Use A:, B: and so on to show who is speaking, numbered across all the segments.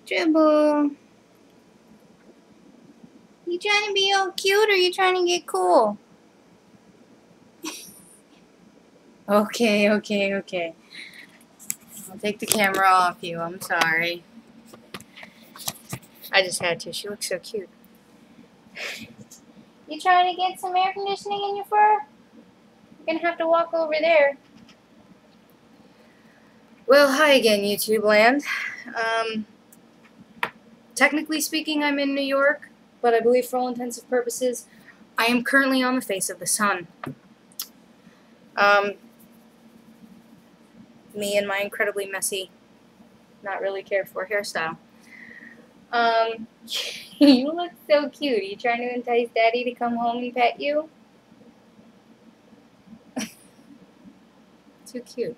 A: Dribble. You trying to be all cute or you trying to get cool? Okay. I'll take the camera off you. I'm sorry. I just had to. She looks so cute. You trying to get some air conditioning in your fur? You're gonna have to walk over there. Well, hi again, YouTube land. Technically speaking, I'm in New York, but I believe for all intents and purposes, I am currently on the face of the sun. Me and my incredibly messy, not really cared for hairstyle. You look so cute. Are you trying to entice Daddy to come home and pet you? Too cute.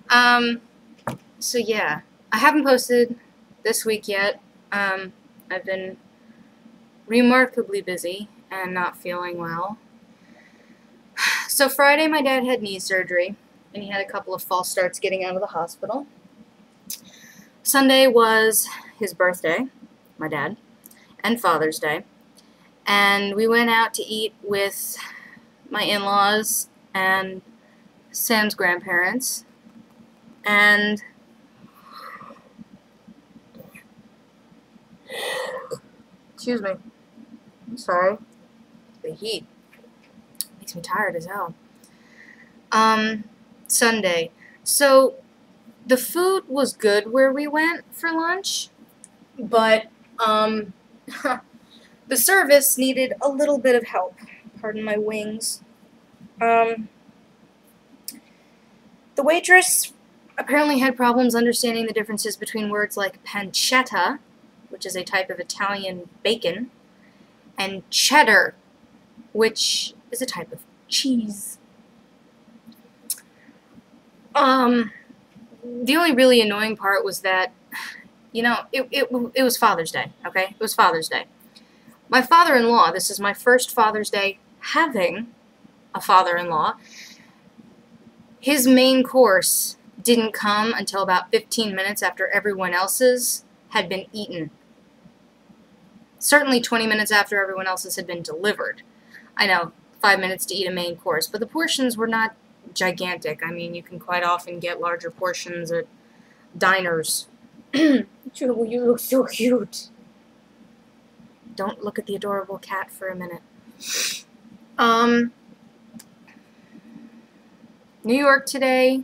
A: So yeah, I haven't posted this week yet. I've been remarkably busy and not feeling well. So Friday my dad had knee surgery and he had a couple of false starts getting out of the hospital. Sunday was his birthday, my dad, and Father's Day, and we went out to eat with my in-laws and Sam's grandparents, and excuse me, I'm sorry, the heat makes me tired as hell. Sunday, so the food was good where we went for lunch, but the service needed a little bit of help. Pardon my wings. The waitress apparently had problems understanding the differences between words like pancetta, which is a type of Italian bacon, and cheddar, which is a type of cheese. The only really annoying part was that, you know, it was Father's Day, okay? It was Father's Day. My father-in-law, this is my first Father's Day having a father-in-law, his main course didn't come until about 15 minutes after everyone else's had been eaten. Certainly 20 minutes after everyone else's had been delivered. I know, 5 minutes to eat a main course, but the portions were not gigantic. I mean, you can quite often get larger portions at diners. Jewel, you look so cute. Don't look at the adorable cat for a minute. New York today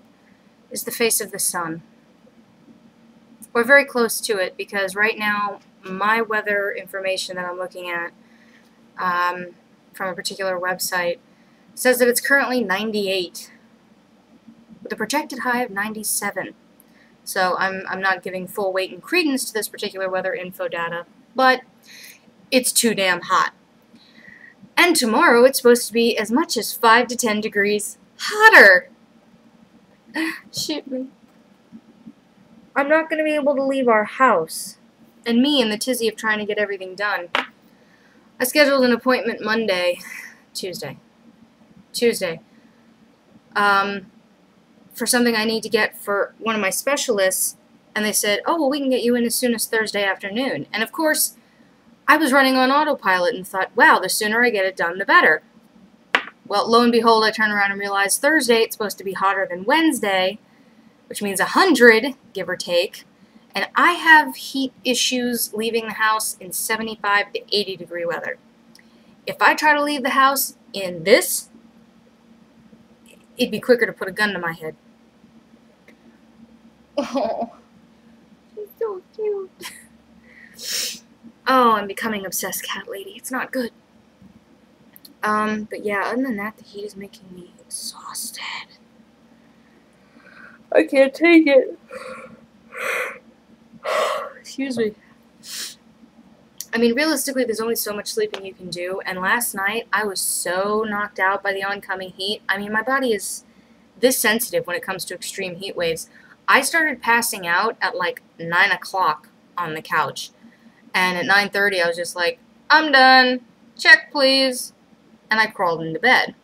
A: is the face of the sun. We're very close to it because right now my weather information that I'm looking at from a particular website says that it's currently 98 with a projected high of 97. So I'm not giving full weight and credence to this particular weather info data, but it's too damn hot. And tomorrow it's supposed to be as much as 5 to 10 degrees hotter. Shoot me. I'm not going to be able to leave our house. And me in the tizzy of trying to get everything done. I scheduled an appointment Tuesday, for something I need to get for one of my specialists, and they said, oh, well, we can get you in as soon as Thursday afternoon. And of course, I was running on autopilot and thought, wow, the sooner I get it done, the better. Well, lo and behold, I turn around and realize Thursday it's supposed to be hotter than Wednesday, which means 100, give or take, and I have heat issues leaving the house in 75 to 80 degree weather. If I try to leave the house in this, it'd be quicker to put a gun to my head. Oh, she's so cute. Oh, I'm becoming obsessed cat lady. It's not good. But yeah, other than that, the heat is making me exhausted. I can't take it. Excuse me. I mean, realistically, there's only so much sleeping you can do, and last night, I was so knocked out by the oncoming heat. I mean, my body is this sensitive when it comes to extreme heat waves. I started passing out at like 9 o'clock on the couch, and at 9:30, I was just like, I'm done. Check, please. And I crawled into bed.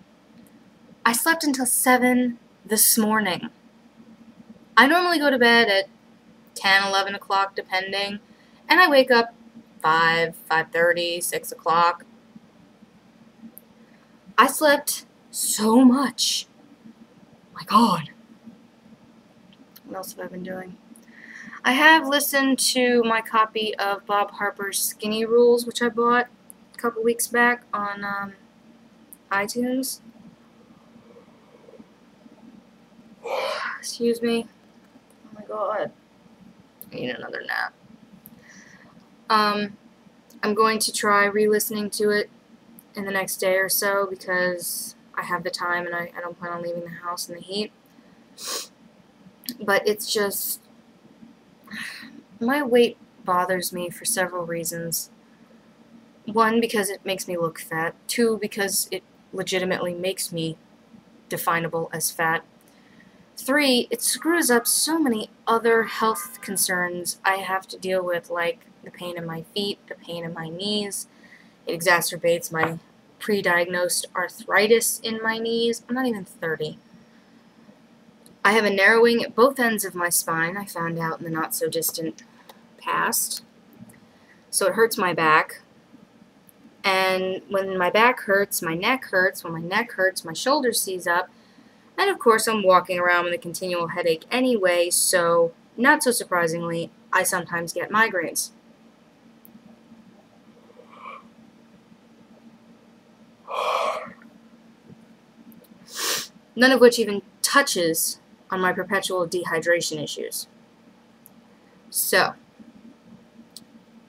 A: I slept until 7 this morning. I normally go to bed at 10, 11 o'clock, depending. And I wake up 5, 5:30, 6 o'clock. I slept so much. My God. What else have I been doing? I have listened to my copy of Bob Harper's Skinny Rules, which I bought a couple weeks back on iTunes. Excuse me. Oh my God. I need another nap. I'm going to try re-listening to it in the next day or so because I have the time and I don't plan on leaving the house in the heat. But it's just, my weight bothers me for several reasons. 1, because it makes me look fat. 2, because it legitimately makes me definable as fat. 3, it screws up so many other health concerns I have to deal with, like the pain in my feet, the pain in my knees. It exacerbates my pre-diagnosed arthritis in my knees. I'm not even 30. I have a narrowing at both ends of my spine, I found out in the not-so-distant past. So it hurts my back. And when my back hurts, my neck hurts. When my neck hurts, my shoulder seize up. And of course, I'm walking around with a continual headache anyway, so not so surprisingly, I sometimes get migraines. None of which even touches on my perpetual dehydration issues. So,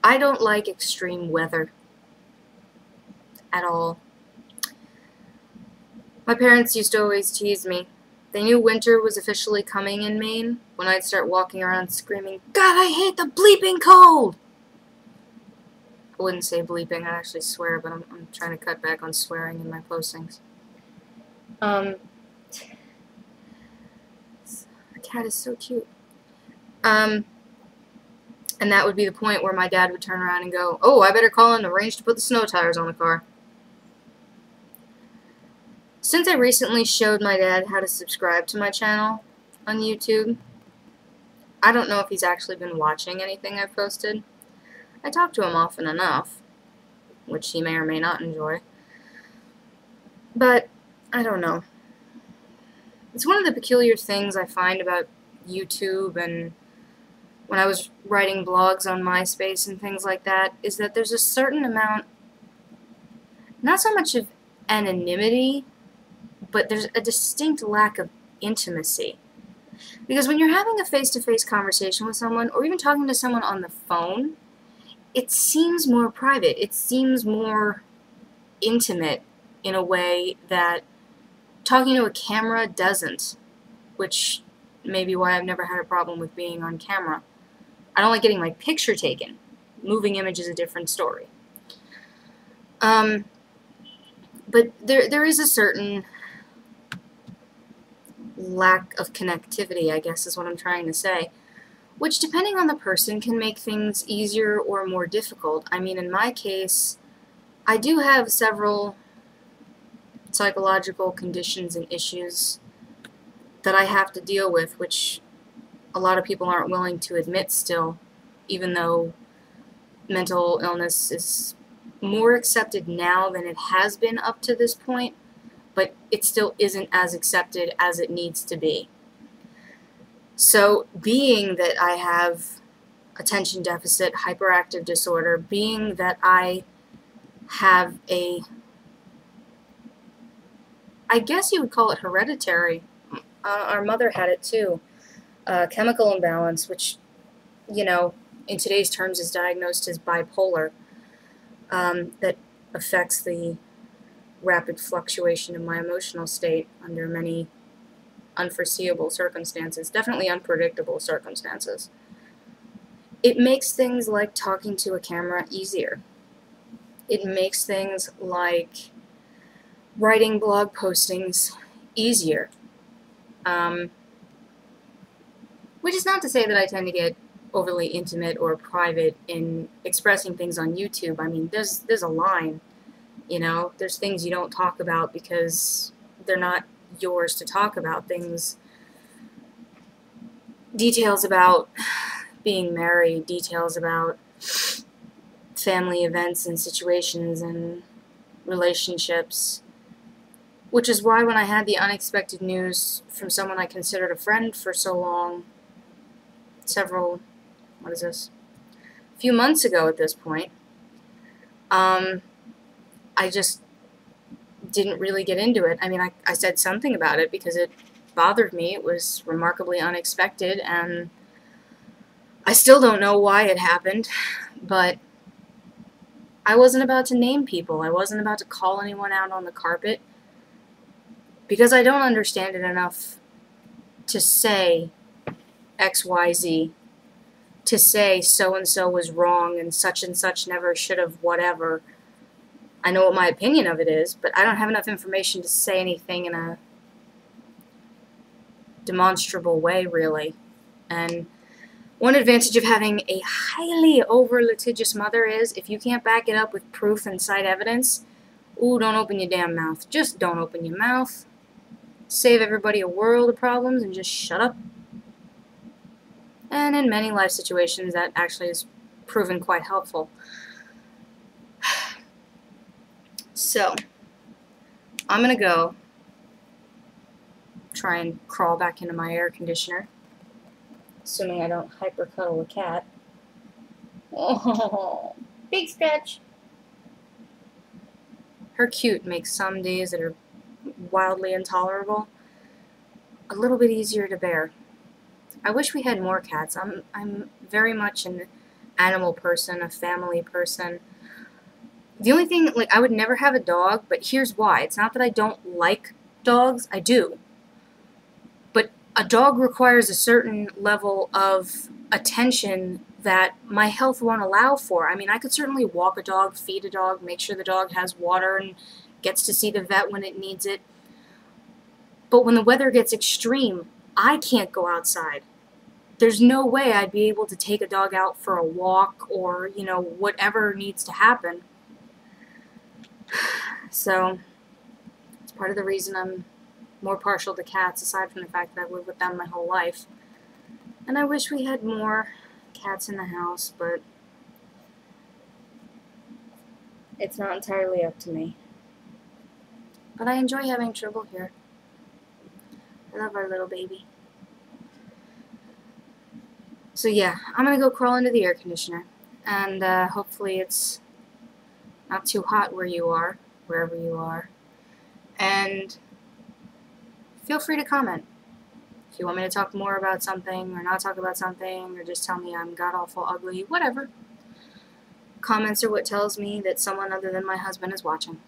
A: I don't like extreme weather at all. My parents used to always tease me. They knew winter was officially coming in Maine when I'd start walking around screaming, "God, I hate the bleeping cold!" I wouldn't say bleeping, I'd actually swear, but I'm trying to cut back on swearing in my postings. The cat is so cute. And that would be the point where my dad would turn around and go, "Oh, I better call in the range to put the snow tires on the car." Since I recently showed my dad how to subscribe to my channel on YouTube, I don't know if he's actually been watching anything I've posted. I talk to him often enough, which he may or may not enjoy. But, I don't know. It's one of the peculiar things I find about YouTube and when I was writing blogs on MySpace and things like that, is that there's a certain amount, not so much of anonymity, but there's a distinct lack of intimacy. Because when you're having a face-to-face conversation with someone, or even talking to someone on the phone, it seems more private. It seems more intimate in a way that talking to a camera doesn't, which may be why I've never had a problem with being on camera. I don't like getting my picture taken. Moving image is a different story. But there is a certain lack of connectivity, I guess is what I'm trying to say, which depending on the person can make things easier or more difficult. I mean, in my case, I do have several psychological conditions and issues that I have to deal with, which a lot of people aren't willing to admit still, even though mental illness is more accepted now than it has been up to this point, but it still isn't as accepted as it needs to be. So, being that I have attention deficit hyperactive disorder, being that I have a, I guess you would call it hereditary, our mother had it too, chemical imbalance, which, you know, in today's terms is diagnosed as bipolar, that affects the rapid fluctuation in my emotional state under many unforeseeable circumstances, definitely unpredictable circumstances. It makes things like talking to a camera easier. It makes things like writing blog postings easier. Which is not to say that I tend to get overly intimate or private in expressing things on YouTube. I mean, there's a line, you know, there's things you don't talk about because they're not yours to talk about. Things, details about being Mary details about family events and situations and relationships, which is why when I had the unexpected news from someone I considered a friend for so long, a few months ago at this point, I just didn't really get into it. I mean, I said something about it because it bothered me. It was remarkably unexpected, and I still don't know why it happened, but I wasn't about to name people. I wasn't about to call anyone out on the carpet because I don't understand it enough to say XYZ, to say so-and-so was wrong and such never should have whatever. I know what my opinion of it is, but I don't have enough information to say anything in a demonstrable way, really. And one advantage of having a highly over-litigious mother is if you can't back it up with proof and cite evidence, ooh, don't open your damn mouth. Just don't open your mouth. Save everybody a world of problems and just shut up. And in many life situations, that actually has proven quite helpful. So, I'm going to go try and crawl back into my air conditioner. Assuming I don't hyper-cuddle a cat. Oh, big scratch. Her cute makes some days that are wildly intolerable a little bit easier to bear. I wish we had more cats. I'm very much an animal person, a family person. The only thing, like, I would never have a dog, but here's why. It's not that I don't like dogs. I do. But a dog requires a certain level of attention that my health won't allow for. I mean, I could certainly walk a dog, feed a dog, make sure the dog has water and gets to see the vet when it needs it. But when the weather gets extreme, I can't go outside. There's no way I'd be able to take a dog out for a walk or, you know, whatever needs to happen. So, it's part of the reason I'm more partial to cats, aside from the fact that I've lived with them my whole life. And I wish we had more cats in the house, but it's not entirely up to me. But I enjoy having Tribble here. I love our little baby. So yeah, I'm gonna go crawl into the air conditioner, and hopefully it's not too hot where you are, wherever you are. And feel free to comment. If you want me to talk more about something, or not talk about something, or just tell me I'm god-awful ugly, whatever. Comments are what tells me that someone other than my husband is watching.